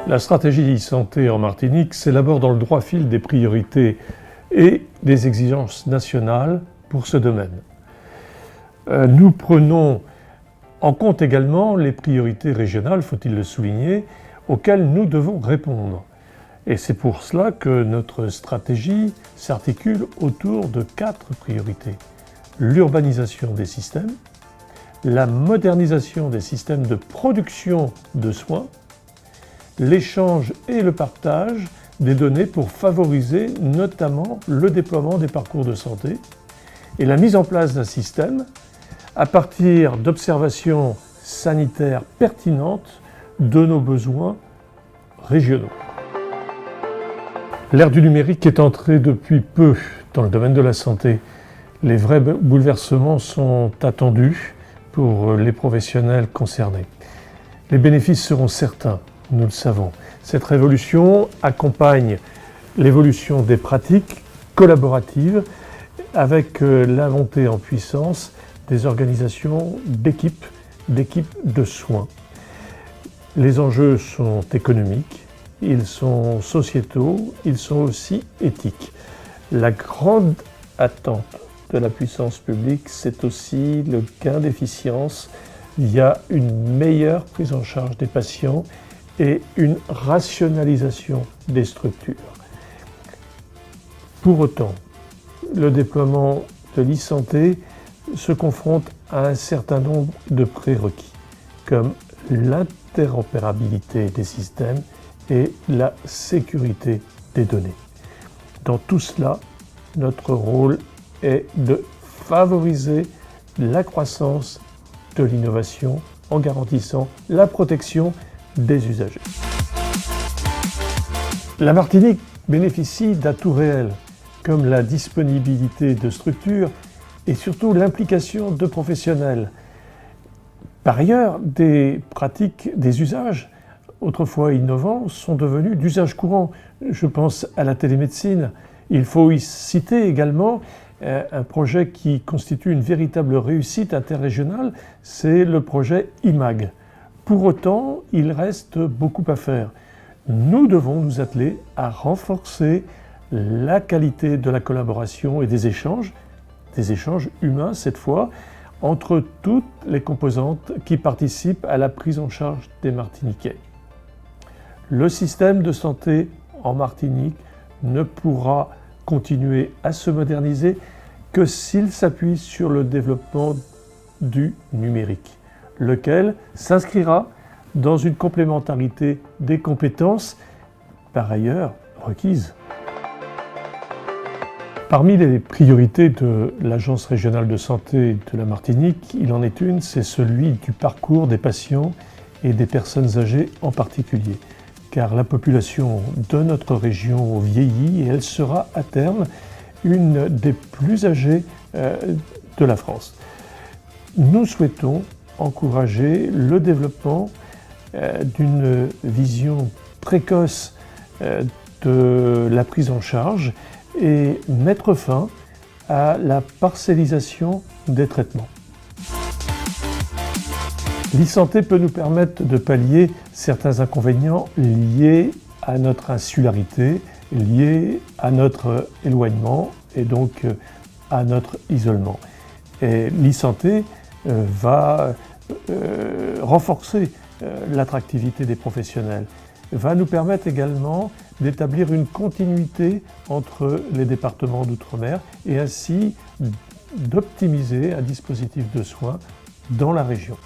La stratégie e-santé en Martinique s'élabore dans le droit fil des priorités et des exigences nationales pour ce domaine. Nous prenons en compte également les priorités régionales, faut-il le souligner, auxquelles nous devons répondre. Et c'est pour cela que notre stratégie s'articule autour de 4 priorités. L'urbanisation des systèmes, la modernisation des systèmes de production de soins, l'échange et le partage des données pour favoriser notamment le déploiement des parcours de santé et la mise en place d'un système à partir d'observations sanitaires pertinentes de nos besoins régionaux. L'ère du numérique est entrée depuis peu dans le domaine de la santé. Les vrais bouleversements sont attendus pour les professionnels concernés. Les bénéfices seront certains, nous le savons. Cette révolution accompagne l'évolution des pratiques collaboratives avec la montée en puissance des organisations d'équipes de soins. Les enjeux sont économiques, ils sont sociétaux, ils sont aussi éthiques. La grande attente de la puissance publique, c'est aussi le gain d'efficience via une meilleure prise en charge des patients et une rationalisation des structures. Pour autant, le déploiement de l'e-santé se confronte à un certain nombre de prérequis, comme l'interopérabilité des systèmes et la sécurité des données. Dans tout cela, notre rôle est de favoriser la croissance de l'innovation en garantissant la protection des usagers. La Martinique bénéficie d'atouts réels, comme la disponibilité de structures et surtout l'implication de professionnels. Par ailleurs, des pratiques, des usages autrefois innovants sont devenus d'usage courant. Je pense à la télémédecine. Il faut y citer également un projet qui constitue une véritable réussite interrégionale, c'est le projet IMAG. Pour autant, il reste beaucoup à faire. Nous devons nous atteler à renforcer la qualité de la collaboration et des échanges humains cette fois, entre toutes les composantes qui participent à la prise en charge des Martiniquais. Le système de santé en Martinique ne pourra continuer à se moderniser que s'il s'appuie sur le développement du numérique, lequel s'inscrira dans une complémentarité des compétences par ailleurs requises. Parmi les priorités de l'Agence régionale de santé de la Martinique, il en est une, c'est celui du parcours des patients et des personnes âgées en particulier. Car la population de notre région vieillit et elle sera à terme une des plus âgées de la France. Nous souhaitons encourager le développement d'une vision précoce de la prise en charge et mettre fin à la parcellisation des traitements. L'e-santé peut nous permettre de pallier certains inconvénients liés à notre insularité, liés à notre éloignement et donc à notre isolement. Et l'e-santé va renforcer l'attractivité des professionnels, va nous permettre également d'établir une continuité entre les départements d'outre-mer et ainsi d'optimiser un dispositif de soins dans la région.